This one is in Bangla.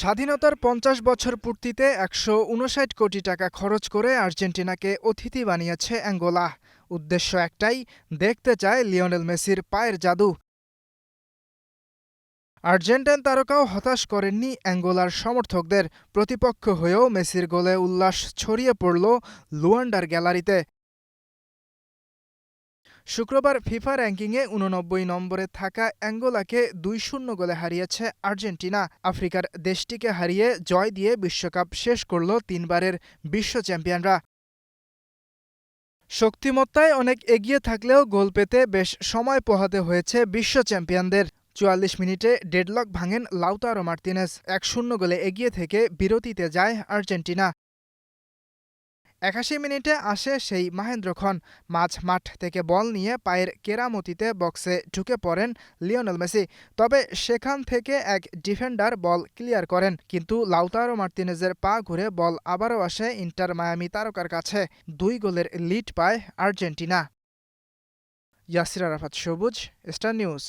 স্বাধীনতার ৫০ বছর পূর্তিতে ১৫৯ কোটি টাকা খরচ করে আর্জেন্টিনাকে অতিথি বানিয়েছে অ্যাঙ্গোলা। উদ্দেশ্য একটাই, দেখতে চায় লিওনেল মেসির পায়ের জাদু। আর্জেন্টাইন তারকাও হতাশ করেননি অ্যাঙ্গোলার সমর্থকদের। প্রতিপক্ষ হয়েও মেসির গোলে উল্লাস ছড়িয়ে পড়ল লুয়ান্ডার গ্যালারিতে। শুক্রবার ফিফা র্যাঙ্কিংয়ে ৮৯ নম্বরে থাকা অ্যাঙ্গোলাকে ২-০ গোলে হারিয়েছে আর্জেন্টিনা। আফ্রিকার দেশটিকে হারিয়ে জয় দিয়ে বিশ্বকাপ শেষ করল তিনবারের বিশ্ব চ্যাম্পিয়নরা। শক্তিমত্তায় অনেক এগিয়ে থাকলেও গোল পেতে বেশ সময় পোহাতে হয়েছে বিশ্ব চ্যাম্পিয়নদের। ৪৪ মিনিটে ডেডলক ভাঙেন লাউতারো মার্তিনেজ। ১-০ গোলে এগিয়ে থেকে বিরতিতে যায় আর্জেন্টিনা। ৮১ মিনিটে আসে সেই মাহেন্দ্রক্ষণ। মাঠ থেকে বল নিয়ে পায়ের কেরামতিতে বক্সে ঢুকে পড়েন লিওনেল মেসি। তবে সেখান থেকে এক ডিফেন্ডার বল ক্লিয়ার করেন, কিন্তু লাউতারো মার্তিনেজের পা ঘুরে বল আবারও আসে ইন্টার মায়ামি তারকার কাছে। ২ গোলের লিড পায় আর্জেন্টিনা। ইয়াসির আরাফাত সবুজ, স্টার নিউজ।